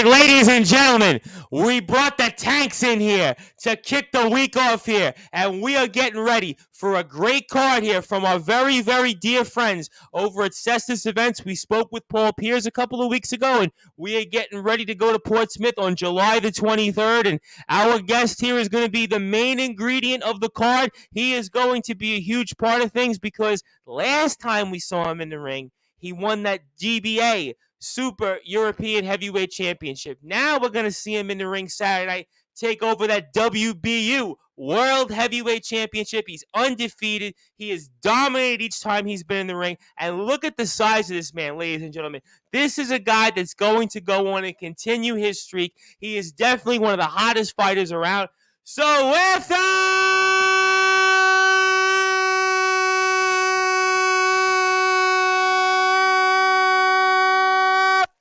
right, ladies and gentlemen, we brought the tanks in here to kick the week off here, and we are getting ready for a great card here from our very, very dear friends over at Cestus Events. We spoke with Paul Pierce a couple of weeks ago, and we are getting ready to go to Portsmouth on July the 23rd, and our guest here is going to be the main ingredient of the card. He is going to be a huge part of things because last time we saw him in the ring, he won that GBA Super European Heavyweight Championship. Now we're going to see him in the ring Saturday night take over that WBU World Heavyweight Championship. He's undefeated. He has dominated each time he's been in the ring. And look at the size of this man, ladies and gentlemen. This is a guy that's going to go on and continue his streak. He is definitely one of the hottest fighters around. So with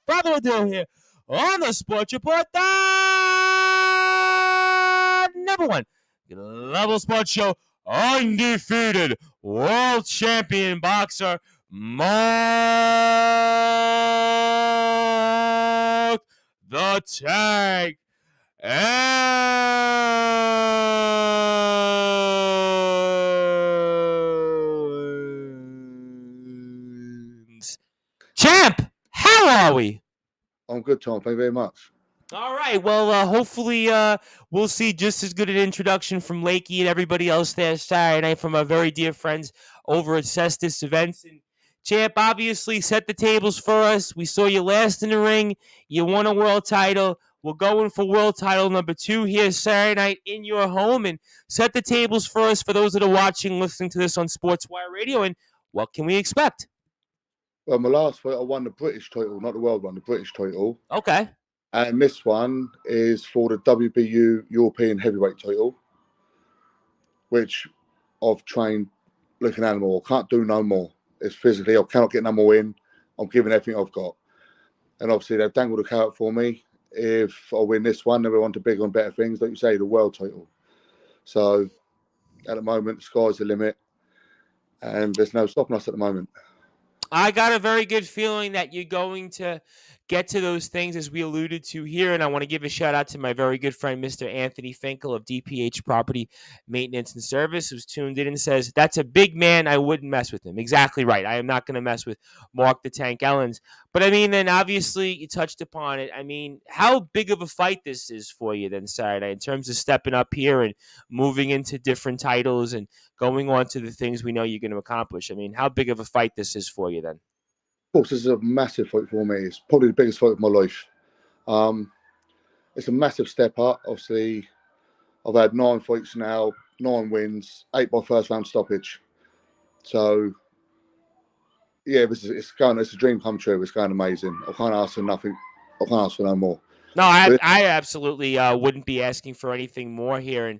further ado here on the Sports Report, the #1 global sports show, undefeated world champion boxer Mark The Tank Ellins. Champ, how are we? I'm good, Tom. Thank you very much. All right. Well, hopefully we'll see just as good an introduction from Lakey and everybody else there Saturday night from our very dear friends over at Cestus Events. And Champ obviously set the tables for us. We saw you last in the ring. You won a world title. We're going for world title number 2 here Saturday night in your home, and set the tables for us for those that are watching, listening to this on Sportswire Radio. And what can we expect? Well, my last fight, I won the British title, not the world one, the British title. Okay. And this one is for the WBU European Heavyweight title, which I've trained like an animal. I can't do no more. It's physically, I cannot get no more in. I'm giving everything I've got. And obviously, they've dangled a carrot for me. If I win this one, then we're on to bigger and better things, like you say, the world title. So, at the moment, the sky's the limit. And there's no stopping us at the moment. I got a very good feeling that you're going to get to those things as we alluded to here. And I want to give a shout out to my very good friend, Mr. Anthony Finkel of DPH Property Maintenance and Service, who's tuned in and says, that's a big man. I wouldn't mess with him. Exactly right. I am not going to mess with Mark the Tank Ellins. But I mean, then obviously you touched upon it. I mean, how big of a fight this is for you then Saturday in terms of stepping up here and moving into different titles and going on to the things we know you're going to accomplish. I mean, how big of a fight this is for you then? Of course, this is a massive fight for me. It's probably the biggest fight of my life. It's a massive step up. Obviously, I've had 9 fights now, 9 wins, 8 by first round stoppage. So, yeah, it's a dream come true. It's going amazing. I can't ask for nothing. I can't ask for no more. No, I absolutely wouldn't be asking for anything more here. And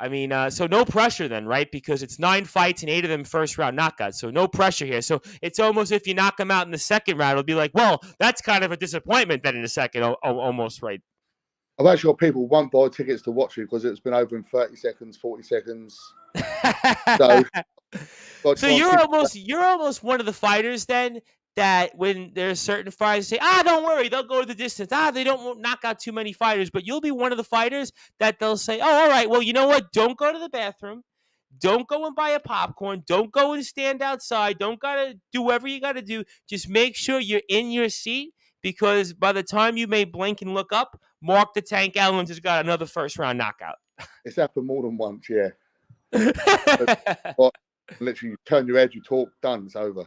I mean, so no pressure then, right? Because it's 9 fights and 8 of them first round knockouts. So no pressure here. So it's almost if you knock them out in the second round, it'll be like, well, that's kind of a disappointment then in the second, almost, right? I've actually got people who won't buy tickets to watch it because it's been over in 30 seconds, 40 seconds. So you're almost one of the fighters then that when there's certain fighters say, don't worry, they'll go to the distance. They don't knock out too many fighters. But you'll be one of the fighters that they'll say, all right, well, you know what? Don't go to the bathroom. Don't go and buy a popcorn. Don't go and stand outside. Don't gotta do whatever you got to do. Just make sure you're in your seat because by the time you may blink and look up, Mark the Tank Ellins has got another first-round knockout. It's happened more than once, yeah. But literally, you turn your head, you talk, done, it's over.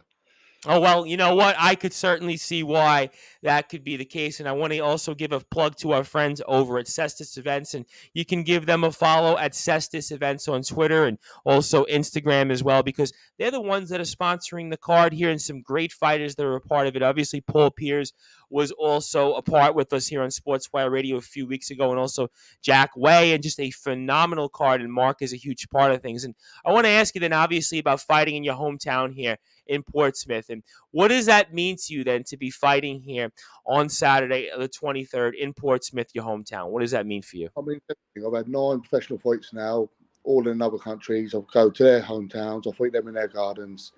Oh, well, you know what? I could certainly see why that could be the case. And I want to also give a plug to our friends over at Cestus Events. And you can give them a follow at Cestus Events on Twitter and also Instagram as well, because they're the ones that are sponsoring the card here and some great fighters that are a part of it. Obviously, Paul Pierce was also a part with us here on Sportswire Radio a few weeks ago, and also Jack Way, and just a phenomenal card. And Mark is a huge part of things. And I want to ask you then, obviously, about fighting in your hometown here in Portsmouth. And what does that mean to you then to be fighting here on Saturday, the 23rd in Portsmouth, your hometown? What does that mean for you? I mean, I've had 9 professional fights now, all in other countries. I'll go to their hometowns. I'll fight them in their gardens.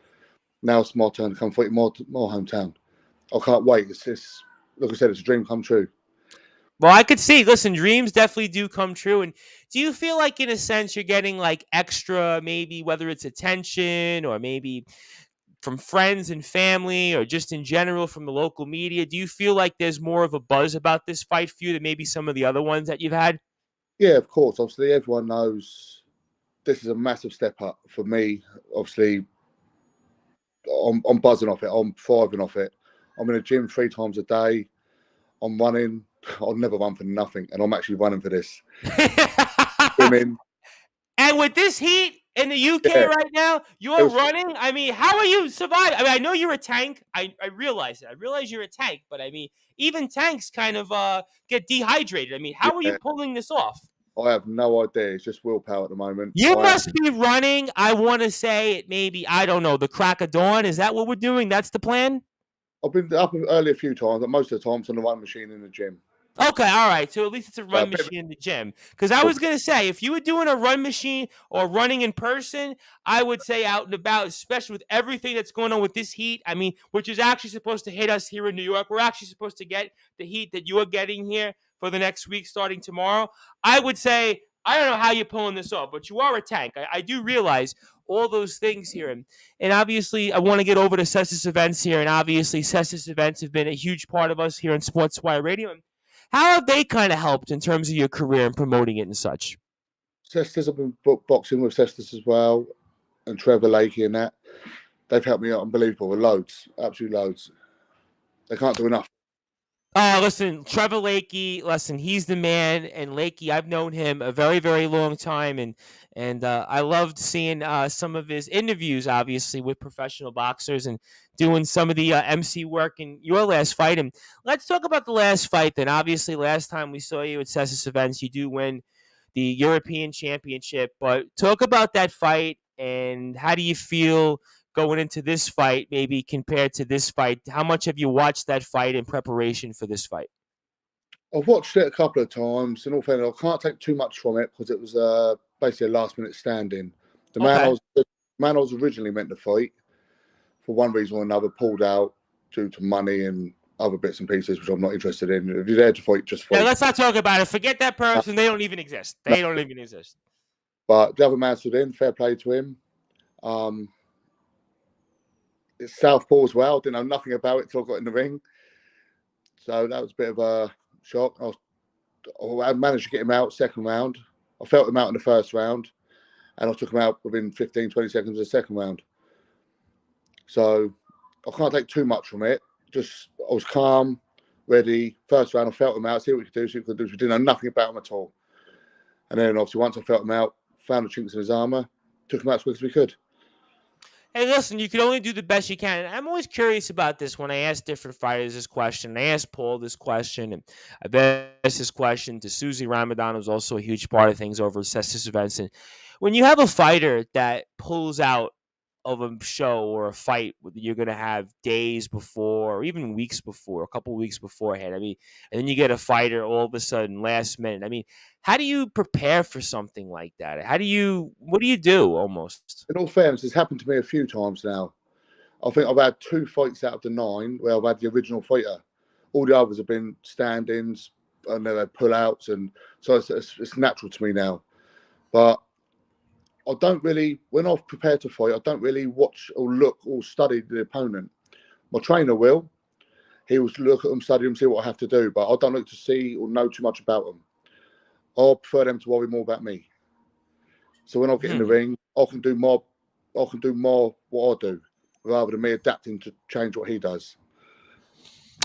Now it's my turn to come fight more hometown. I can't wait. It's like I said, it's a dream come true. Well, I could see. Listen, dreams definitely do come true. And do you feel like, in a sense, you're getting like extra, maybe whether it's attention or maybe from friends and family or just in general from the local media? Do you feel like there's more of a buzz about this fight for you than maybe some of the other ones that you've had? Yeah, of course. Obviously, everyone knows this is a massive step up for me. Obviously, I'm buzzing off it. I'm thriving off it. I'm in a gym 3 times a day. I'm running. I'll never run for nothing, and I'm actually running for this. Women, And with this heat in the UK yeah, right now, it you're was, running. I mean, how are you surviving? I mean, I know you're a tank. I realize it. I realize you're a tank, but I mean, even tanks kind of get dehydrated. I mean, how are you yeah. pulling this off? I have no idea. It's just willpower at the moment. You must be running. I want to say it maybe, I don't know, the crack of dawn. Is that what we're doing? That's the plan? I've been up early a few times, but most of the time it's on the run machine in the gym. Okay, all right. So at least it's a So a run bit machine in the gym. Because I was gonna say, if you were doing a run machine or running in person, I would say out and about, especially with everything that's going on with this heat. I mean, which is actually supposed to hit us here in New York. We're actually supposed to get the heat that you are getting here for the next week, starting tomorrow. I would say, I don't know how you're pulling this off, but you are a tank. I do realize all those things here. And obviously, I want to get over to Cestus Events here. And obviously, Cestus Events have been a huge part of us here in Sportswire Radio. And how have they kind of helped in terms of your career and promoting it and such? Cestus, I've been boxing with Cestus as well, and Trevor Lakey and that. They've helped me out unbelievable with loads, absolute loads. They can't do enough. Oh, listen, Trevor Lakey, listen, he's the man. And Lakey, I've known him a very, very long time. And I loved seeing some of his interviews, obviously, with professional boxers and doing some of the MC work in your last fight. And let's talk about the last fight then. Obviously, last time we saw you at Cessus Events, you do win the European Championship. But talk about that fight and how do you feel going into this fight, maybe compared to this fight? How much have you watched that fight in preparation for this fight? I've watched it a couple of times. In all fairness, I can't take too much from it because it was basically a last-minute stand-in. The Okay. man I was originally meant to fight, for one reason or another, pulled out due to money and other bits and pieces, which I'm not interested in. If you're there to fight, just Yeah, fight. let's not talk about it. Forget that person. They don't even exist. No. They don't even exist. But the other man stood in. Fair play to him. It's southpaw as well. Didn't know nothing about it till I got in the ring. So that was a bit of a shock. I managed to get him out second round. I felt him out in the first round, and I took him out within 15, 20 seconds of the second round. So I can't take too much from it. Just I was calm, ready. First round, I felt him out, see what we could do, We didn't know nothing about him at all. And then obviously once I felt him out, found the chinks in his armour, took him out as quick as we could. Hey, listen, you can only do the best you can. And I'm always curious about this when I ask different fighters this question. I asked Paul this question, and I've asked this question to Susie Ramadan, who's also a huge part of things over at Cestus Events. And when you have a fighter that pulls out of a show or a fight that you're going to have days before or even weeks before, a couple weeks beforehand, I mean, and then you get a fighter all of a sudden last minute. I mean, how do you prepare for something like that? What do you do almost? In all fairness, it's happened to me a few times now. I think I've had 2 fights out of the 9 where I've had the original fighter. All the others have been stand-ins and they've had pull-outs, and so it's natural to me now. But I don't really, when I've prepared to fight, I don't really watch or look or study the opponent. My trainer will. He will look at them, study them, see what I have to do. But I don't look to see or know too much about them. I prefer them to worry more about me. So when I get in the ring, I can do more what I do, rather than me adapting to change what he does.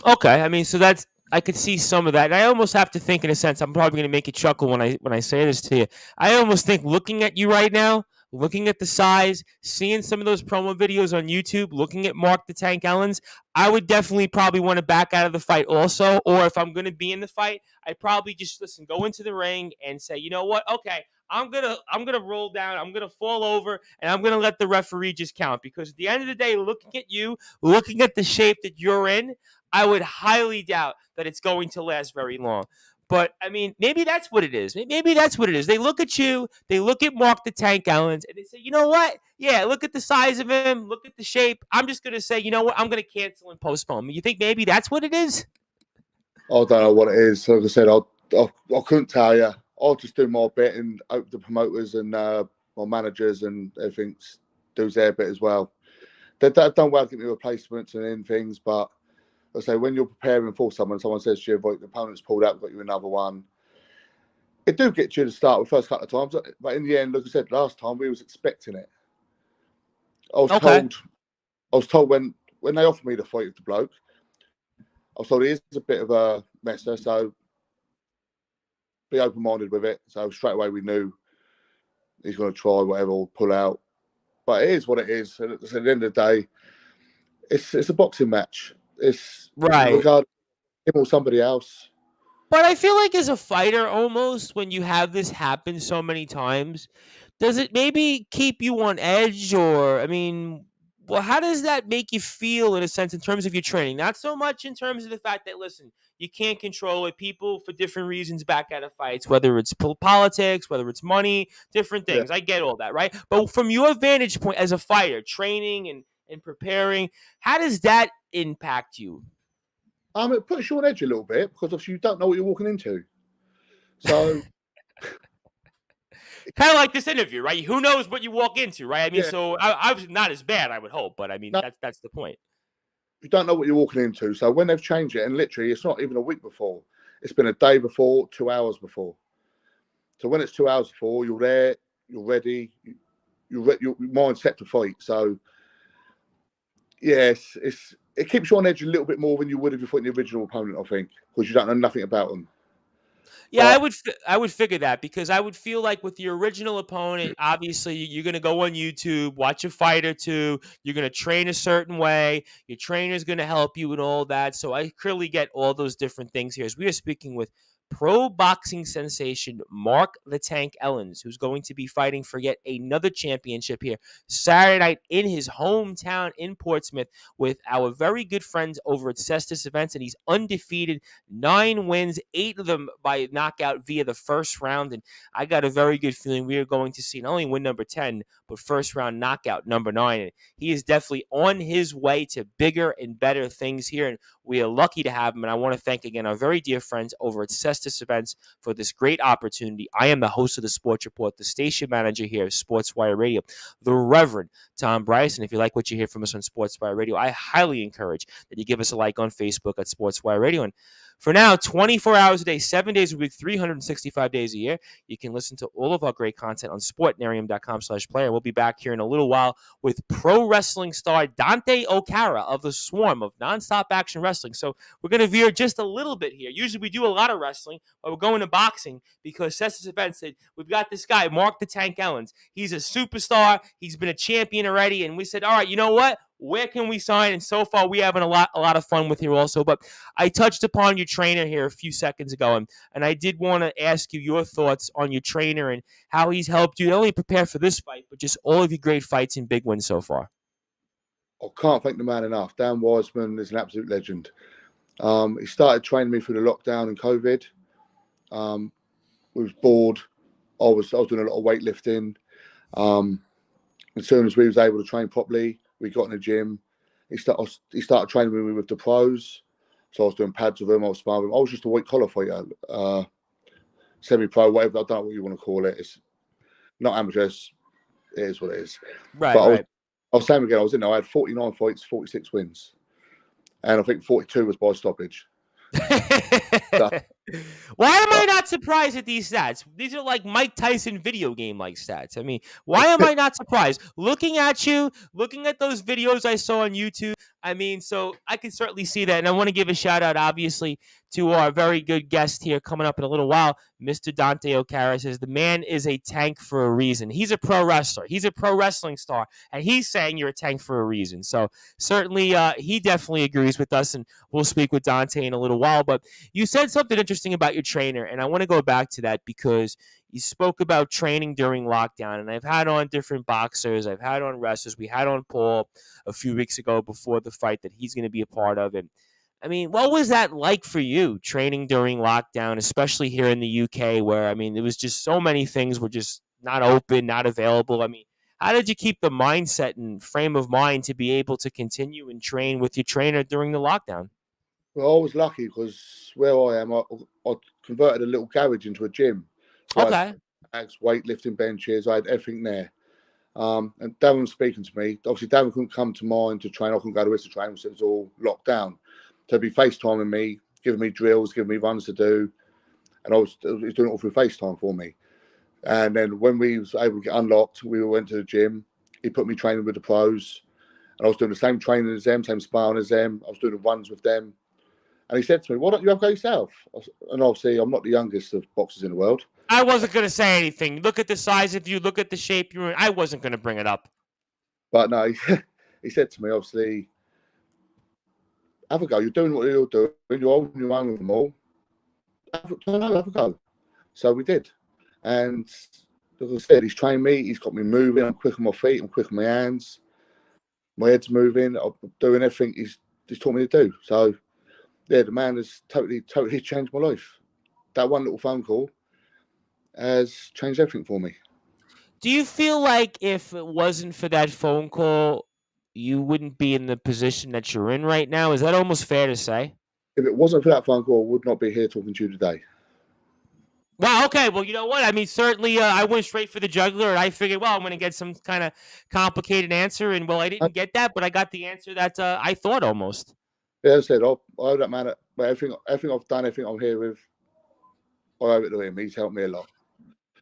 Okay, I mean, so that's I could see some of that. And I almost have to think, in a sense, I'm probably going to make you chuckle when I say this to you. I almost think, looking at you right now, looking at the size, seeing some of those promo videos on YouTube, looking at Mark the Tank Ellins, I would definitely probably want to back out of the fight also. Or if I'm going to be in the fight, I'd probably just go into the ring and say, you know what? Okay, I'm gonna roll down, I'm gonna fall over, and I'm gonna let the referee just count. Because at the end of the day, looking at you, looking at the shape that you're in, I would highly doubt that it's going to last very long. But I mean, maybe that's what it is. Maybe that's what it is. They look at you, they look at Mark the Tank Ellins, and they say, you know what? Yeah, look at the size of him, look at the shape. I'm just gonna say, you know what? I'm gonna cancel and postpone. You think maybe that's what it is? I don't know what it is. Like I said, I couldn't tell you. I'll just do my bit and hope the promoters and my managers and everything does their bit as well. They've done well to get me replacements and in things, but I say when you're preparing for someone says to you, "Right, the opponent's pulled out, we've got you another one." It do get you to start with the first couple of times, but in the end, like I said last time, we was expecting it. I was Okay. told when they offered me the fight with the bloke, I was told he is a bit of a messer, so be open-minded with it. So straight away we knew he's going to try whatever or pull out. But it is what it is. And at the end of the day, it's a boxing match. It's Right. regarding him or somebody else. But I feel like as a fighter, almost when you have this happen so many times, does it maybe keep you on edge? Or, I mean, well, how does that make you feel in a sense in terms of your training? Not so much in terms of the fact that, listen, you can't control it. People, for different reasons, back out of fights, whether it's politics, whether it's money, different Yeah. things. I get all that, right? But from your vantage point as a fighter, training and preparing, how does that impact you? It puts you on edge a little bit because obviously you don't know what you're walking into. So Kind of like this interview, right? Who knows what you walk into, right? I mean, yeah, so I was not as bad, I would hope, but I mean, no, that's the point. you don't know what you're walking into. So when they've changed it, and literally it's not even a week before, it's been a day before, 2 hours before. So when it's 2 hours before, you're there, you're ready, your mind's set to fight. So yes, it keeps you on edge a little bit more than you would if you're fighting the original opponent, I think, because you don't know nothing about them. Yeah, But I would figure that because I would feel like with your original opponent, obviously you're going to go on YouTube, watch a fight or two. You're going to train a certain way. Your trainer's going to help you and all that. So I clearly get all those different things here. As we are speaking with pro boxing sensation Mark the Tank Ellins, who's going to be fighting for yet another championship here Saturday night in his hometown in Portsmouth with our very good friends over at Cestus Events, and he's undefeated. 9 wins, 8 of them by knockout via the first round. And I got a very good feeling we are going to see not only win number 10, but first round knockout number 9. And he is definitely on his way to bigger and better things here. And we are lucky to have him. And I want to thank again our very dear friends over at Cestus Events for this great opportunity. I am the host of the Sports Report, the station manager here at Sportswire Radio, the Reverend Tom Bryson. If you like what you hear from us on Sportswire Radio, I highly encourage that you give us a like on Facebook at Sportswire Radio. And for now, 24 hours a day, 7 days a week, 365 days a year, you can listen to all of our great content on sportnarium.com/player. We'll be back here in a little while with pro wrestling star Dante Okara of the Swarm of Nonstop Action Wrestling. So we're going to veer just a little bit here. Usually we do a lot of wrestling, but we're going to boxing because Cestus Events said, we've got this guy, Mark the Tank Ellins. He's a superstar. He's been a champion already. And we said, all right, you know what? Where can we sign? And so far, we're having a lot of fun with here also. But I touched upon your trainer here a few seconds ago, and I did want to ask you your thoughts on your trainer and how he's helped you not only prepare for this fight, but just all of your great fights and big wins so far. I can't thank the man enough. Dan Wiseman is an absolute legend. He started training me through the lockdown and COVID. We was bored. I was doing a lot of weightlifting. As soon as we was able to train properly, we got in the gym. He started training me with the pros. So I was doing pads with him. I was sparring with him. I was just a white collar fighter, semi-pro, whatever. I don't know what you want to call it. It's not amateurs. It is what it is. Right, But right. I was saying again, I was in there. I had 49 fights, 46 wins. And I think 42 was by stoppage. Why am I not surprised at these stats? These are like Mike Tyson video game like stats. I mean, why am I not surprised? Looking at you, looking at those videos I saw on YouTube, I mean, so I can certainly see that. And I want to give a shout out, obviously, to our very good guest here coming up in a little while, Mr. Dante Okara. Says the man is a tank for a reason. He's a pro wrestler. He's a pro wrestling star. And he's saying you're a tank for a reason. So certainly he definitely agrees with us. And we'll speak with Dante in a little while. But you said something interesting about your trainer, and I want to go back to that because you spoke about training during lockdown, and I've had on different boxers, I've had on wrestlers. We had on Paul a few weeks ago before the fight that he's going to be a part of. And I mean, what was that like for you training during lockdown, especially here in the UK where, I mean, it was just so many things were just not open, not available. I mean, how did you keep the mindset and frame of mind to be able to continue and train with your trainer during the lockdown? Well, I was lucky because where I am, I converted a little garage into a gym. So I had Okay. bags, weightlifting benches, I had everything there. And Darren was speaking to me. Obviously, Darren couldn't come to mine to train. I couldn't go to his to train, so it was all locked down. So he'd be FaceTiming me, giving me drills, giving me runs to do. And I was doing it all through FaceTime for me. And then when we was able to get unlocked, we went to the gym. He put me training with the pros. And I was doing the same training as them, same sparring as them. I was doing the runs with them. And he said to me, "Why don't you have a go yourself?" And obviously, I'm not the youngest of boxers in the world. I wasn't going to say anything. Look at the size of you. Look at the shape you're in. I wasn't going to bring it up. But no, he said to me, obviously, have a go. You're doing what you're doing. You're holding your own with them all. Have a go. So we did. And like I said, he's trained me. He's got me moving. I'm quick on my feet. I'm quick on my hands. My head's moving. I'm doing everything he's taught me to do. So, yeah, the man has totally changed my life. That one little phone call has changed everything for me. Do you feel like if it wasn't for that phone call, you wouldn't be in the position that you're in right now? Is that almost fair to say? If it wasn't for that phone call, I would not be here talking to you today. Well, okay. Well, you know what? I mean, certainly I went straight for the juggler, and I figured, well, I'm going to get some kind of complicated answer. And, well, I didn't get that, but I got the answer that I thought almost. Yeah, as I said, I owe that man, but everything I've done, everything I'm here with, I owe it to him. He's helped me a lot.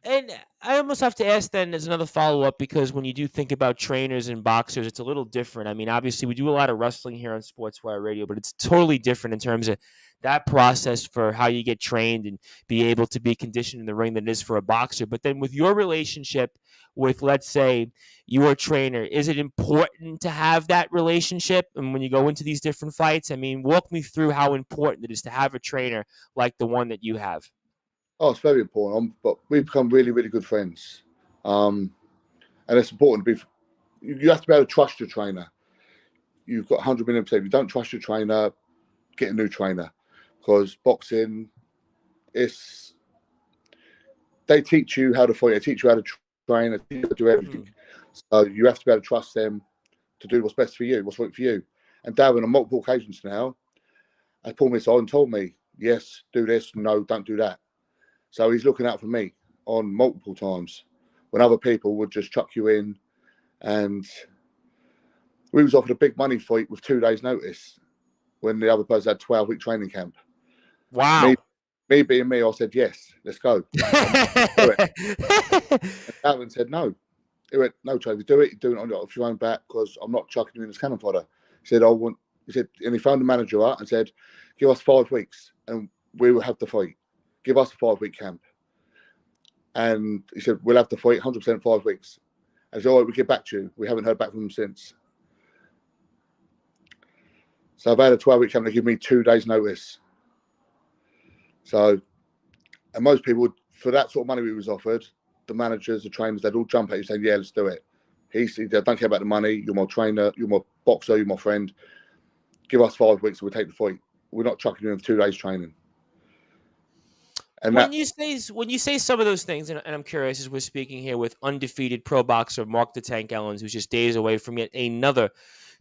And I almost have to ask then as another follow up because when you do think about trainers and boxers, it's a little different. I mean, obviously, we do a lot of wrestling here on Sportswire Radio, but it's totally different in terms of that process for how you get trained and be able to be conditioned in the ring than it is for a boxer. But then with your relationship with, let's say, your trainer, is it important to have that relationship? And when you go into these different fights, I mean, walk me through how important it is to have a trainer like the one that you have. Oh, it's very important. But we've become really, really good friends. And it's important to be. You have to be able to trust your trainer. You've got 100 million percent. If you don't trust your trainer, get a new trainer, because boxing, they teach you how to fight. They teach you how to train. They teach you how to do everything. So you have to be able to trust them to do what's best for you, what's right for you. And Darren, on multiple occasions now, has pulled me aside and told me, yes, do this, no, don't do that. So he's looking out for me on multiple times when other people would just chuck you in. And we was offered a big money fight with 2 days' notice when the other person had 12-week training camp. Wow. Me being me, I said, yes, let's go. And Darren said, no. He went, no, Travis, do it. You're doing it off your own back because I'm not chucking you in as cannon fodder. He said, and he phoned the manager out and said, give us 5 weeks and we will have the fight. Give us a 5-week camp. And he said, we'll have the fight 100% 5 weeks. And he said, all right, we'll get back to you. We haven't heard back from him since. So I've had a 12-week camp. They give me 2 days' notice. So, and most people would, for that sort of money we was offered, the managers, the trainers, they'd all jump at you saying, yeah, let's do it. He said, I don't care about the money. You're my trainer. You're my boxer. You're my friend. Give us 5 weeks and we'll take the fight. We're not chucking you in 2 days training. And when you say some of those things, and I'm curious, as we're speaking here with undefeated pro boxer Mark The Tank Ellins, who's just days away from yet another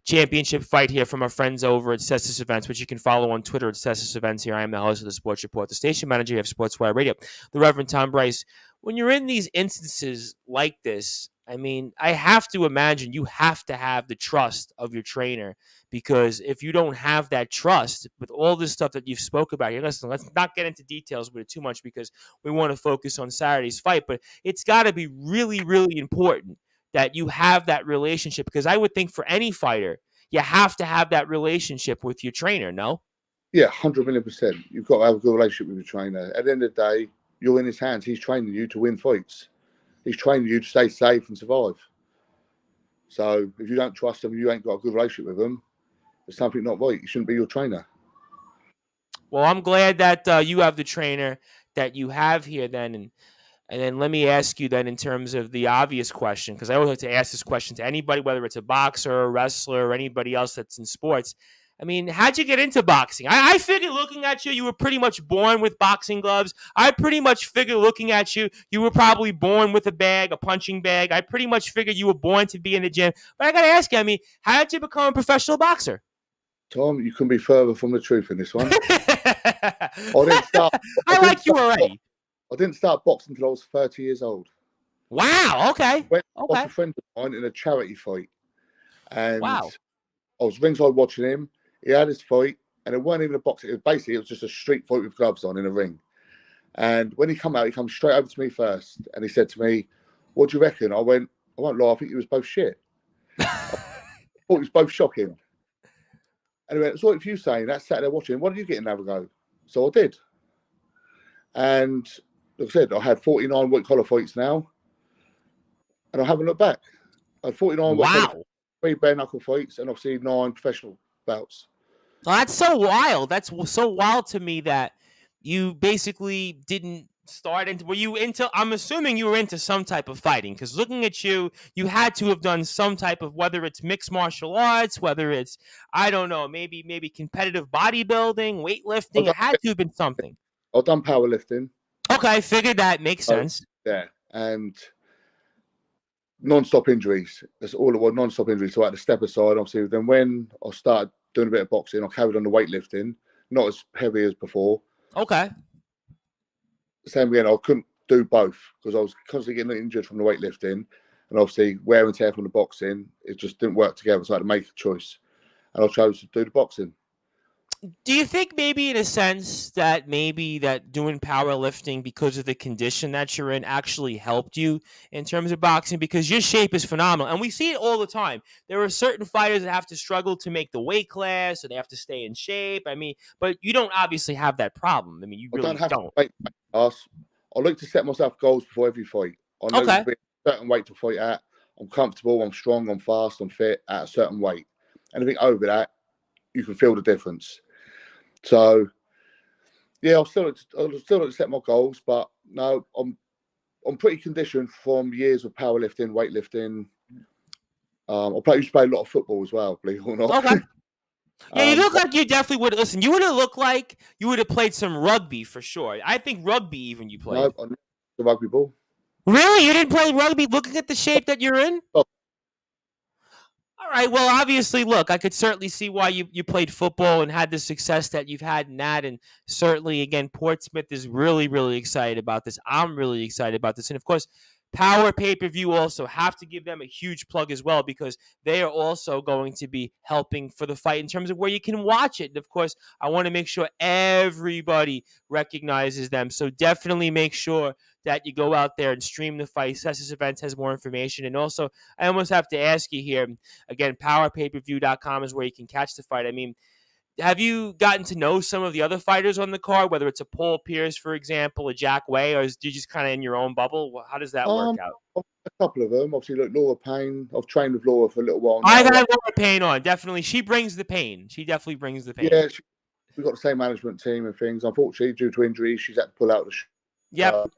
championship fight here from our friends over at Cestus Events, which you can follow on Twitter at Cestus Events. Here I am, the host of the Sports Report, the station manager of Sportswire Radio, the Reverend Tom Bryce. When you're in these instances like this, I mean, I have to imagine you have to have the trust of your trainer, because if you don't have that trust with all this stuff that you've spoke about here, listen, let's not get into details with it too much because we want to focus on Saturday's fight, but it's got to be really, really important that you have that relationship, because I would think for any fighter, you have to have that relationship with your trainer, no? Yeah, 100 million percent. You've got to have a good relationship with your trainer. At the end of the day, you're in his hands. He's training you to win fights. He's training you to stay safe and survive. So if you don't trust him, you ain't got a good relationship with him, there's something not right. He shouldn't be your trainer. Well, I'm glad that you have the trainer that you have here then. And then let me ask you then in terms of the obvious question, because I always like to ask this question to anybody, whether it's a boxer, a wrestler, or anybody else that's in sports. I mean, how'd you get into boxing? I figured looking at you, you were pretty much born with boxing gloves. I pretty much figured looking at you, you were probably born with a bag, a punching bag. I pretty much figured you were born to be in the gym. But I got to ask you, I mean, how did you become a professional boxer? Tom, you couldn't be further from the truth in this one. I didn't like you start, already. I didn't start boxing until I was 30 years old. Wow. Okay. Went off Okay. a friend of mine in a charity fight, and Wow. I was ringside watching him. He had his fight, and it weren't even a boxing. It was just a street fight with gloves on in a ring. And when he come out, he comes straight over to me first, and he said to me, "What do you reckon?" I went, "I won't lie, I think it was both shit. I thought it was both shocking." And he went, "It's all right for you saying that, sat there watching. Why don't you get in and have a go?" So I did. And like I said, I had 49 white collar fights now, and I haven't looked back. I had 49 white collar, Wow. 3 bare knuckle fights, and obviously 9 professional bouts. Well, that's so wild. That's so wild to me that you basically didn't start into. Were you into? I'm assuming you were into some type of fighting because looking at you, you had to have done some type of, whether it's mixed martial arts, whether it's, I don't know, maybe competitive bodybuilding, weightlifting. It had to have been something. I've done powerlifting. Okay, figured that makes sense. Yeah, and non-stop injuries. That's all it was, non-stop injuries. So I had to step aside. Obviously, then when I started doing a bit of boxing, I carried on the weightlifting, not as heavy as before. Okay. Same again, I couldn't do both because I was constantly getting injured from the weightlifting, and obviously wear and tear from the boxing. It just didn't work together, so I had to make a choice, and I chose to do the boxing. Do you think maybe in a sense that maybe that doing powerlifting because of the condition that you're in actually helped you in terms of boxing? Because your shape is phenomenal. And we see it all the time. There are certain fighters that have to struggle to make the weight class or they have to stay in shape. I mean, but you don't obviously have that problem. I mean, you really I don't have don't. to make class. I like to set myself goals before every fight. I know Okay. to be a certain weight to fight at. I'm comfortable, I'm strong, I'm fast, I'm fit at a certain weight. Anything over that, you can feel the difference. So, yeah, I'll still set my goals, but no, I'm pretty conditioned from years of powerlifting, weightlifting. I used to play a lot of football as well, believe it or not. Okay. Yeah, you look like you definitely would. Listen, you would have looked like you would have played some rugby for sure. I think rugby even you played. No, the rugby ball. Really? You didn't play rugby looking at the shape that you're in? Oh. All right. Well, obviously, look, I could certainly see why you played football and had the success that you've had in that. And certainly, again, Portsmouth is really, really excited about this. I'm really excited about this. And of course, Power Pay-Per-View also have to give them a huge plug as well because they are also going to be helping for the fight in terms of where you can watch it. And of course, I want to make sure everybody recognizes them. So definitely make sure that you go out there and stream the fight. Cestus Events has more information. And also, I almost have to ask you here, again, powerpayperview.com is where you can catch the fight. I mean, have you gotten to know some of the other fighters on the card, whether it's a Paul Pierce, for example, a Jack Way, or is you just kind of in your own bubble? How does that work out? A couple of them. Obviously, look, Laura Payne. I've trained with Laura for a little while now. I've had Laura Payne on. Definitely. She brings the pain. She definitely brings the pain. Yeah, we've got the same management team and things. Unfortunately, due to injury, she's had to pull out the show. Yep.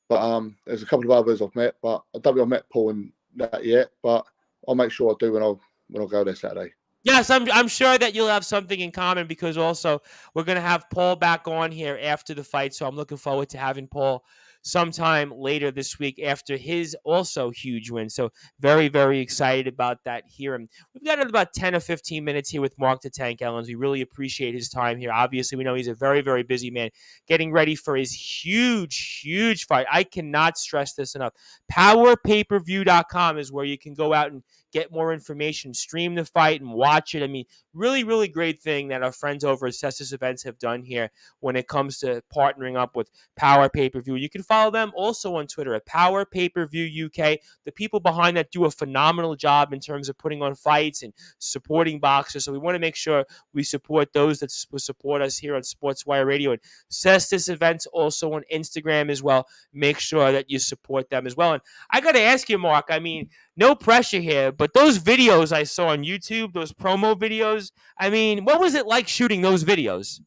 But there's a couple of others I've met, but I don't think I've met Paul in that yet. But I'll make sure I do when I go there Saturday. Yes, I'm sure that you'll have something in common because also we're going to have Paul back on here after the fight. So I'm looking forward to having Paul sometime later this week after his also huge win. So very, very excited about that here. And we've got about 10 or 15 minutes here with Mark the Tank Ellins. We really appreciate his time here. Obviously, we know he's a very, very busy man getting ready for his huge, huge fight. I cannot stress this enough. PowerPayPerView.com is where you can go out and get more information, stream the fight, and watch it. I mean, really, really great thing that our friends over at Cestus Events have done here when it comes to partnering up with Power Pay-Per-View. You can follow them also on Twitter at Power Pay-Per-View UK. The people behind that do a phenomenal job in terms of putting on fights and supporting boxers. So we want to make sure we support those that support us here on Sportswire Radio. And Cestus Events also on Instagram as well. Make sure that you support them as well. And I got to ask you, Mark, I mean, no pressure here, but those videos I saw on YouTube, those promo videos, I mean, what was it like shooting those videos?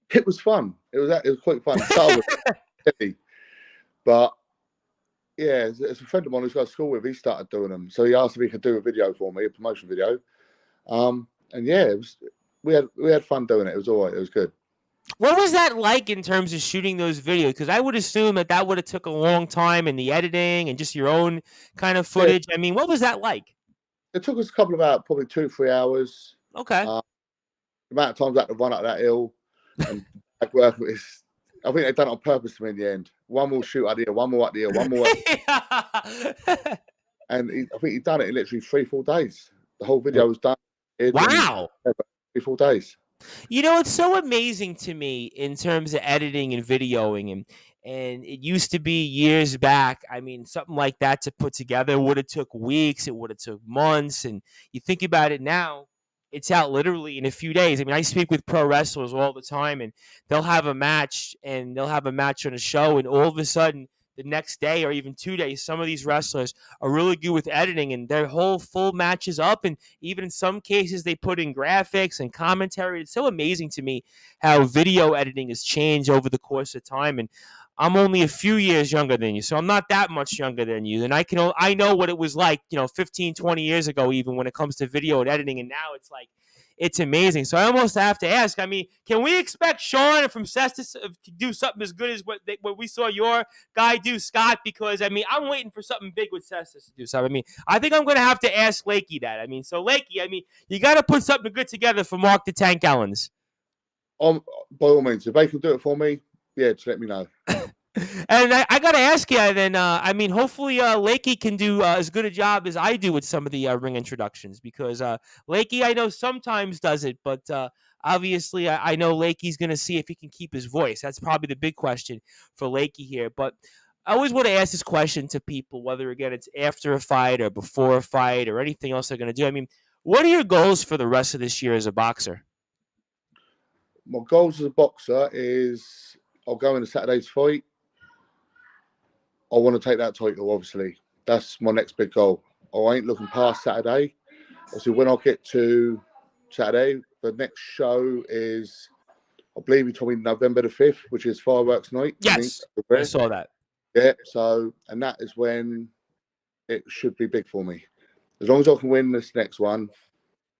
It was fun. It was quite fun. Heavy. But yeah, it's a friend of mine who's got to school with. He started doing them, so he asked if he could do a video for me, a promotion video. And yeah, we had fun doing it. It was all right. It was good. What was that like in terms of shooting those videos? Because I would assume that would have took a long time in the editing and just your own kind of footage. Yeah. I mean, what was that like? It took us a couple of hours, probably 2-3 hours. Okay. amount of times I had to run up that hill and back work is. I think they've done it on purpose to me in the end. One more shoot out the hill, one more up the hill, one more. And I think he'd done it in literally 3-4 days. The whole video was done. Wow. 3-4 days. You know, it's so amazing to me in terms of editing and videoing, and it used to be years back. I mean, something like that to put together would have took weeks. It would have took months. And you think about it now, it's out literally in a few days. I mean, I speak with pro wrestlers all the time, and they'll have a match on a show, and all of a sudden, the next day or even 2 days, some of these wrestlers are really good with editing, and their whole full match is up. And even in some cases, they put in graphics and commentary. It's so amazing to me how video editing has changed over the course of time. And I'm only a few years younger than you, so I'm not that much younger than you. And I know what it was like, 15, 20 years ago, even when it comes to video and editing. And now it's like, it's amazing. So I almost have to ask, I mean, can we expect Sean from Cestus to do something as good as what we saw your guy do, Scott? Because, I mean, I'm waiting for something big with Cestus to do something. I mean, I think I'm going to have to ask Lakey that. I mean, so Lakey, I mean, you got to put something good together for Mark the Tank Ellins. By all means, if they can do it for me, yeah, just let me know. And I got to ask you then, I mean, hopefully Lakey can do as good a job as I do with some of the ring introductions, because Lakey, I know, sometimes does it, but obviously I know Lakey's going to see if he can keep his voice. That's probably the big question for Lakey here. But I always want to ask this question to people, whether, again, it's after a fight or before a fight or anything else they're going to do. I mean, what are your goals for the rest of this year as a boxer? My goals as a boxer is I'll go into Saturday's fight. I want to take that title, obviously. That's my next big goal. I ain't looking past Saturday. Obviously, when I get to Saturday, the next show is, I believe you told me, November the 5th, which is fireworks night. Yes, I saw that. Yeah, so, and that is when it should be big for me. As long as I can win this next one,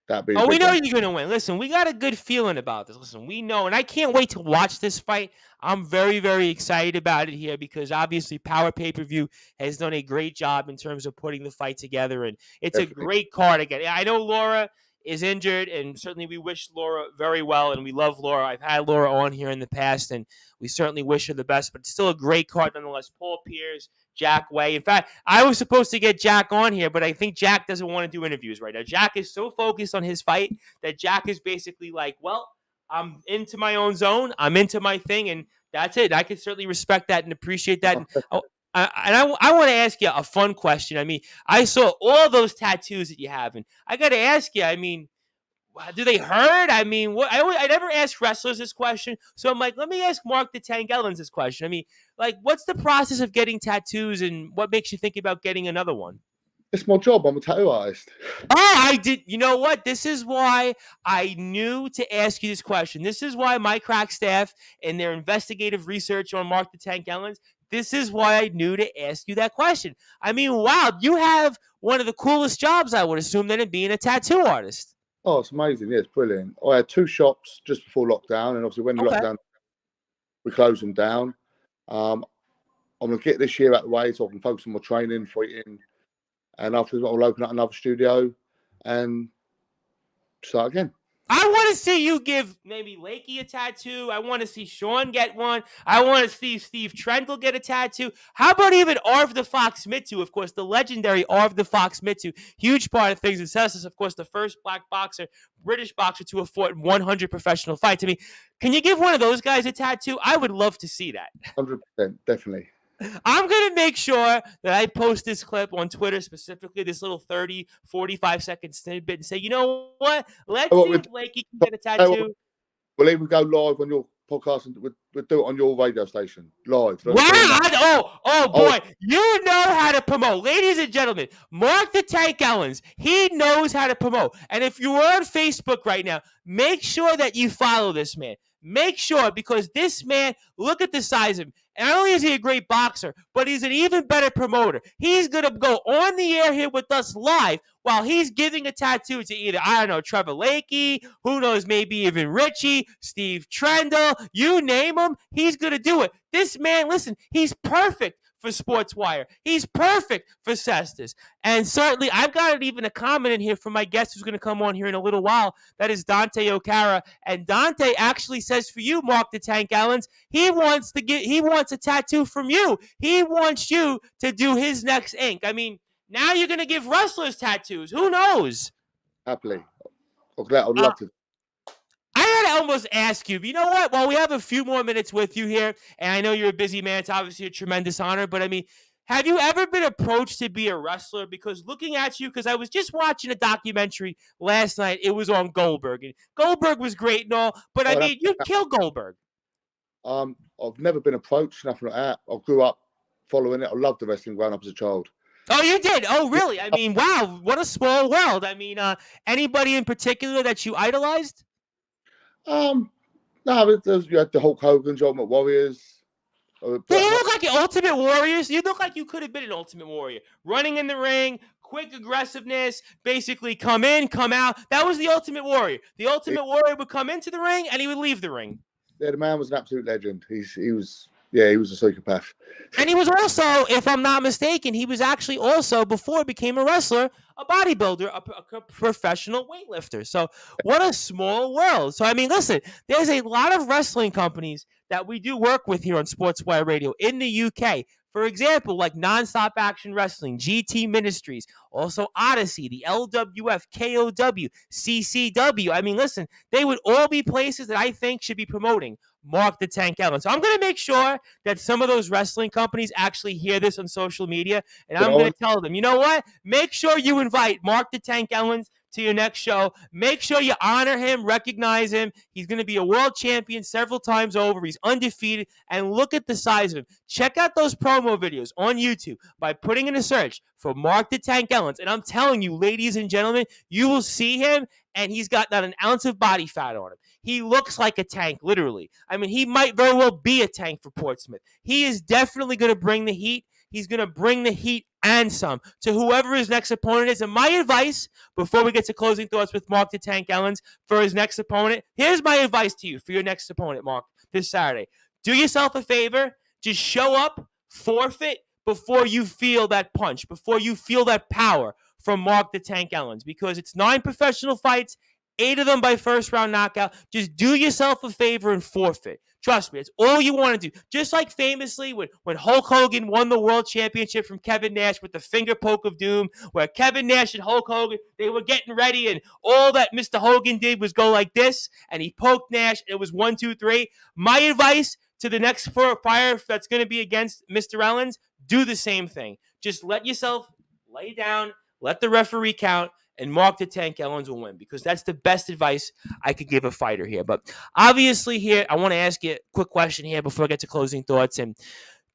that'd be. Oh, we know you're going to win. Listen, we got a good feeling about this. Listen, we know, and I can't wait to watch this fight. I'm very, very excited about it here, because obviously Power Pay-Per-View has done a great job in terms of putting the fight together, and it's Definitely. A great card again. I know Laura is injured, and certainly we wish Laura very well, and we love Laura. I've had Laura on here in the past, and we certainly wish her the best, but it's still a great card nonetheless. Paul Pierce, Jack Way. In fact, I was supposed to get Jack on here, but I think Jack doesn't want to do interviews right now. Jack is so focused on his fight that Jack is basically like, well, I'm into my own zone. I'm into my thing, and that's it. I can certainly respect that and appreciate that. And I want to ask you a fun question. I mean, I saw all those tattoos that you have, and I got to ask you, I mean, do they hurt? I mean, I never ask wrestlers this question, so I'm like, let me ask Mark the Tank Ellins this question. I mean, like, what's the process of getting tattoos, and what makes you think about getting another one? It's my job. I'm a tattoo artist. Oh, I did. You know what? This is why I knew to ask you this question. This is why my crack staff and their investigative research on Mark the Tank Ellins, this is why I knew to ask you that question. I mean, wow, you have one of the coolest jobs, I would assume, than being a tattoo artist. Oh, it's amazing. Yeah, it's brilliant. I had 2 shops just before lockdown, and obviously when the lockdown, we closed them down. I'm going to get this year out of the way so I can focus on my training, fighting, and afterwards I'll open up another studio and start again. I want to see you give maybe Lakey a tattoo. I want to see Sean get one. I want to see Steve Trendle get a tattoo. How about even Arv the Fox Mitsu? Of course, the legendary Arv the Fox Mitsu. Huge part of things. And Cestus, of course, the first black boxer, British boxer to have fought 100 professional fights. I mean, can you give one of those guys a tattoo? I would love to see that. 100%, definitely. I'm going to make sure that I post this clip on Twitter, specifically this little 30, 45-second snippet, and say, you know what? Let's see if Lakey can get a tattoo. We'll even go live on your podcast, and we'll do it on your radio station, live. Wow! Oh, boy. You know how to promote. Ladies and gentlemen, Mark the Tank Ellins, he knows how to promote. And if you're on Facebook right now, make sure that you follow this man. Make sure, because this man, look at the size of him. And not only is he a great boxer, but he's an even better promoter. He's going to go on the air here with us live while he's giving a tattoo to either, I don't know, Trevor Lakey, who knows, maybe even Richie, Steve Trendle, you name him, he's going to do it. This man, listen, he's perfect for Sportswire. He's perfect for Cestus. And certainly, I've got even a comment in here from my guest who's going to come on here in a little while. That is Dante O'Cara. And Dante actually says for you, Mark the Tank Ellins, he wants a tattoo from you. He wants you to do his next ink. I mean, now you're going to give wrestlers tattoos. Who knows? Happily. I'd love to. I had to almost ask you, you know what? Well, we have a few more minutes with you here, and I know you're a busy man. It's obviously a tremendous honor, but I mean, have you ever been approached to be a wrestler? Because looking at you, because I was just watching a documentary last night. It was on Goldberg, and Goldberg was great and all, but I mean, you killed Goldberg. I've never been approached, nothing like that. I grew up following it. I loved the wrestling growing up as a child. Oh, you did? Oh, really? I mean, wow, what a small world. I mean, anybody in particular that you idolized? No, you had the Hulk Hogan, Ultimate Warriors. You look like your Ultimate Warriors. You look like you could have been an Ultimate Warrior. Running in the ring, quick aggressiveness, basically come in, come out. That was the Ultimate Warrior. The Ultimate Warrior would come into the ring and he would leave the ring. Yeah, the man was an absolute legend. He was a psychopath. And he was also, if I'm not mistaken, he was actually also, before he became a wrestler, a bodybuilder, a professional weightlifter. So what a small world. So, I mean, listen, there's a lot of wrestling companies that we do work with here on Sportswire Radio in the UK. For example, like Nonstop Action Wrestling, GT Ministries, also Odyssey, the LWF, KOW, CCW. I mean, listen, they would all be places that I think should be promoting Mark the Tank Ellins. So I'm going to make sure that some of those wrestling companies actually hear this on social media, and I'm going to tell them, you know what? Make sure you invite Mark the Tank Ellins to your next show. Make sure you honor him, recognize him. He's going to be a world champion several times over. He's undefeated, and look at the size of him. Check out those promo videos on YouTube by putting in a search for Mark the Tank Ellins, and I'm telling you, ladies and gentlemen, you will see him, and he's got not an ounce of body fat on him. He looks like a tank, literally. I mean, he might very well be a tank for Portsmouth. He is definitely going to bring the heat. He's going to bring the heat and some to whoever his next opponent is. And my advice, before we get to closing thoughts with Mark the Tank Ellins for his next opponent, here's my advice to you for your next opponent, Mark, this Saturday. Do yourself a favor. Just show up, forfeit before you feel that punch, before you feel that power from Mark the Tank Ellins, because it's 9 professional fights, 8 of them by first round knockout. Just do yourself a favor and forfeit. Trust me, it's all you want to do. Just like famously when Hulk Hogan won the world championship from Kevin Nash with the finger poke of doom, where Kevin Nash and Hulk Hogan, they were getting ready, and all that Mr. Hogan did was go like this, and he poked Nash, and it was 1, 2, 3. My advice to the next fighter that's going to be against Mr. Ellins, do the same thing. Just let yourself lay down, let the referee count, and Mark the Tank Ellins will win, because that's the best advice I could give a fighter here. But obviously here, I want to ask you a quick question here before I get to closing thoughts. And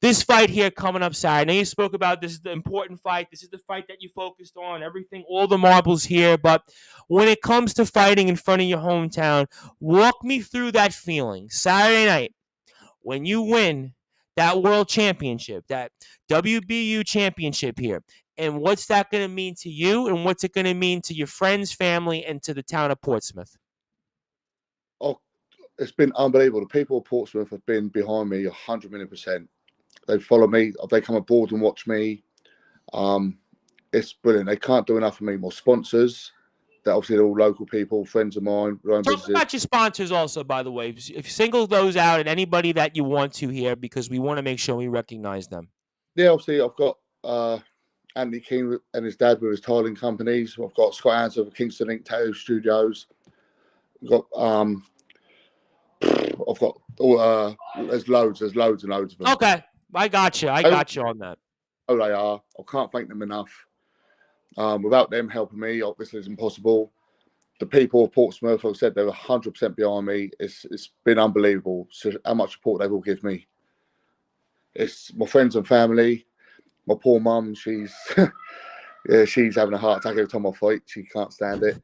this fight here coming up Saturday, I know you spoke about this is the important fight. This is the fight that you focused on, everything, all the marbles here. But when it comes to fighting in front of your hometown, walk me through that feeling Saturday night when you win that world championship, that WBU championship here. And what's that going to mean to you, and what's it going to mean to your friends, family, and to the town of Portsmouth? Oh, it's been unbelievable. The people of Portsmouth have been behind me 100 million %. They follow me. They come aboard and watch me. It's brilliant. They can't do enough for me. My sponsors, that obviously they're all local people, friends of mine. Talk about your sponsors also, by the way. If you single those out and anybody that you want to here, because we want to make sure we recognize them. Yeah, obviously I've got Anthony King and his dad with his tiling companies. I've got Scott Hansen with Kingston Ink Tattoo Studios. I've got all there's loads and loads of them. Okay, I got you on that. Oh, they are. I can't thank them enough. Without them helping me, obviously it's impossible. The people of Portsmouth, like I said, they're 100% behind me. It's been unbelievable how much support they've all given me. It's my friends and family. My poor mum, she's she's having a heart attack every time I fight. She can't stand it.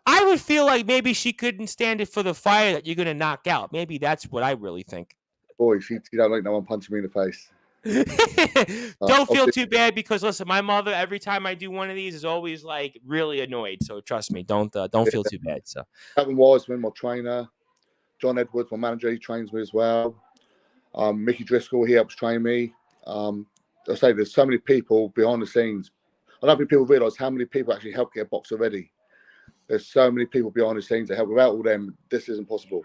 I would feel like maybe she couldn't stand it for the fire that you're going to knock out. Maybe that's what I really think. Boy, she don't like no one punching me in the face. Don't feel too bad, because listen, my mother, every time I do one of these, is always like really annoyed. So trust me, don't feel too bad. So Kevin Wiseman, my trainer, John Edwards, my manager, he trains me as well. Mickey Driscoll, he helps train me. I say there's so many people behind the scenes. I don't think people realise how many people actually help get a boxer ready. There's so many people behind the scenes that help. Without all them, this isn't possible.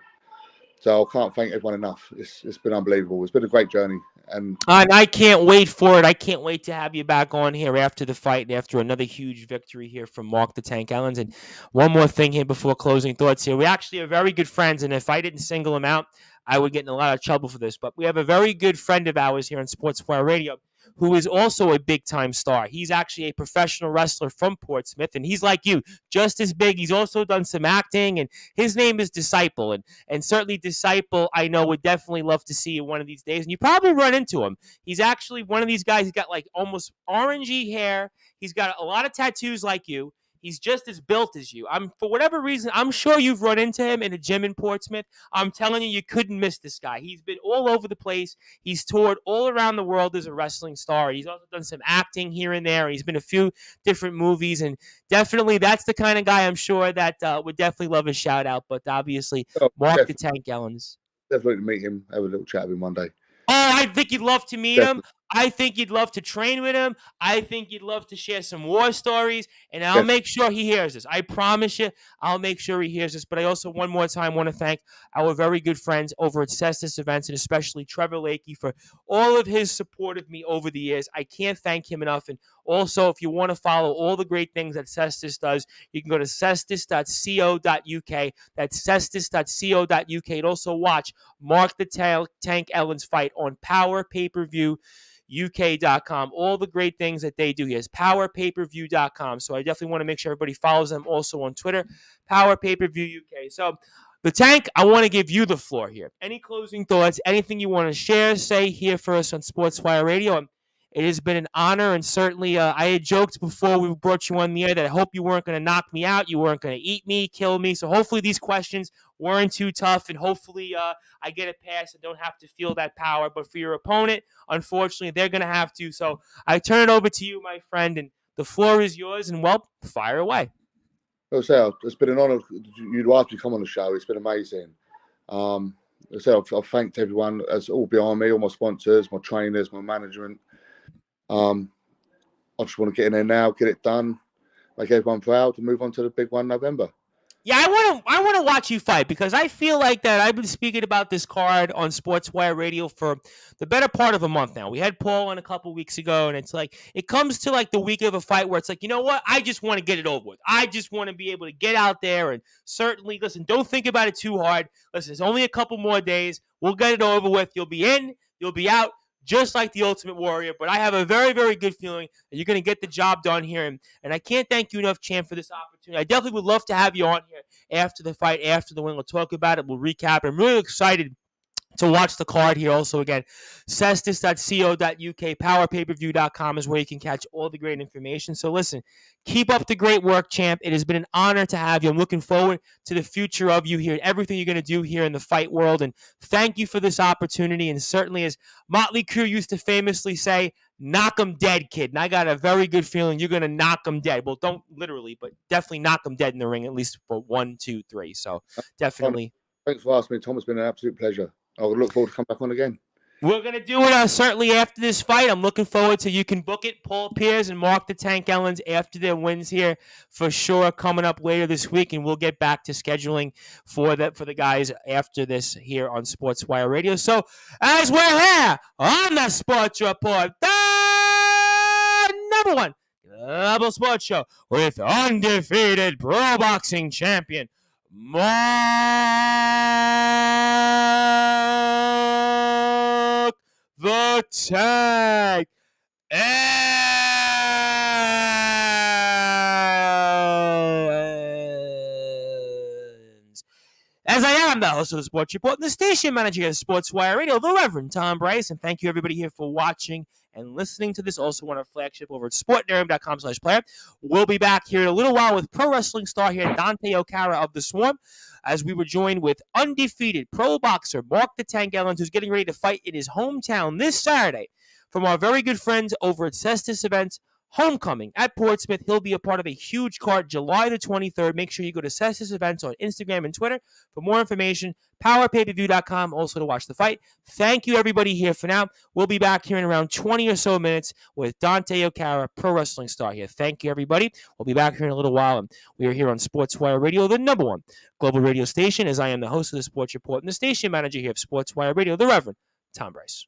So I can't thank everyone enough. It's been unbelievable. It's been a great journey. And I can't wait for it. I can't wait to have you back on here after the fight and after another huge victory here from Mark the Tank Ellins. And one more thing here before closing thoughts here. We actually are very good friends, and if I didn't single him out, I would get in a lot of trouble for this. But we have a very good friend of ours here on Sportswire Radio who is also a big-time star. He's actually a professional wrestler from Portsmouth, and he's like you, just as big. He's also done some acting, and his name is Disciple. And certainly Disciple, I know, would definitely love to see you one of these days, and you probably run into him. He's actually one of these guys. He's got like almost orangey hair. He's got a lot of tattoos like you. He's just as built as you. For whatever reason, I'm sure you've run into him in a gym in Portsmouth. I'm telling you, you couldn't miss this guy. He's been all over the place. He's toured all around the world as a wrestling star. He's also done some acting here and there. He's been in a few different movies, and definitely that's the kind of guy I'm sure that would definitely love a shout out. But obviously, Mark the Tank Ellins. Definitely to meet him, have a little chat with him one day. Oh, I think you'd love to meet him. I think you'd love to train with him. I think you'd love to share some war stories, and I'll make sure he hears this. I promise you, I'll make sure he hears this. But I also, one more time, want to thank our very good friends over at Cestus Events, and especially Trevor Lakey for all of his support of me over the years. I can't thank him enough. And also, if you want to follow all the great things that Cestus does, you can go to cestus.co.uk. That's cestus.co.uk. And also watch Mark the Tank Ellins fight on Power Pay-Per-View. UK.com. All the great things that they do here is powerpayperview.com. So I definitely want to make sure everybody follows them also on Twitter, Power Pay-Per-View UK. So the Tank, I want to give you the floor here. Any closing thoughts, anything you want to share, say here for us on Sportswire Radio. It has been an honor, and certainly I had joked before we brought you on the air that I hope you weren't going to knock me out, you weren't going to eat me, kill me. So hopefully these questions weren't too tough, and hopefully I get a pass and don't have to feel that power. But for your opponent, unfortunately, they're going to have to. So I turn it over to you, my friend, and the floor is yours, and, well, fire away. Well, so it's been an honor you'd asked me to come on the show. It's been amazing. So I've thanked everyone that's all behind me, all my sponsors, my trainers, my management. I just want to get in there now, get it done, make everyone proud, and move on to the big one in November. Yeah, I want to watch you fight, because I feel like that I've been speaking about this card on Sportswire Radio for the better part of a month now. We had Paul on a couple weeks ago, and it's like it comes to like the week of a fight where it's like, you know what? I just want to get it over with. I just want to be able to get out there and certainly, listen, don't think about it too hard. Listen, it's only a couple more days. We'll get it over with. You'll be in, you'll be out, just like the Ultimate Warrior. But I have a very, very good feeling that you're going to get the job done here. And I can't thank you enough, Champ, for this opportunity. I definitely would love to have you on here after the fight, after the win. We'll talk about it. We'll recap. I'm really excited to watch the card here. Also, again, cestus.co.uk, powerpayperview.com is where you can catch all the great information. So listen, keep up the great work, Champ. It has been an honor to have you. I'm looking forward to the future of you here, everything you're going to do here in the fight world. And thank you for this opportunity. And certainly, as Motley Crue used to famously say, knock 'em dead, kid. And I got a very good feeling you're going to knock 'em dead. Well, don't literally, but definitely knock 'em dead in the ring, at least for 1, 2, 3. So definitely. Thanks for asking me, Tom. It's been an absolute pleasure. I would look forward to coming back on again. We're going to do it certainly after this fight. I'm looking forward to, you can book it, Paul Pierce and Mark the Tank Ellins, after their wins here for sure, coming up later this week. And we'll get back to scheduling for the guys after this here on Sportswire Radio. So as we're here on the Sports Report, the number one global sports show with undefeated pro boxing champion, Mark the Tank Ellins. As I am the host of the Sports Report and the station manager of Sportswire Radio, the Reverend Tom Bryce, and thank you everybody here for watching and listening to this. Also on our flagship over at sportnarium.com/player. We'll be back here in a little while with pro wrestling star here, Dante Okara of the Swarm, as we were joined with undefeated pro boxer Mark the Tank Ellins, who's getting ready to fight in his hometown this Saturday from our very good friends over at Cestus Events, Homecoming at Portsmouth. He'll be a part of a huge card July the 23rd. Make sure you go to Cestus Events on Instagram and Twitter for more information. PowerPayPerView.com also to watch the fight. Thank you, everybody, here for now. We'll be back here in around 20 or so minutes with Dante Okara, pro wrestling star here. Thank you, everybody. We'll be back here in a little while. And we are here on Sportswire Radio, the #1 global radio station, as I am the host of the Sports Report and the station manager here of Sportswire Radio, the Reverend Tom Bryce.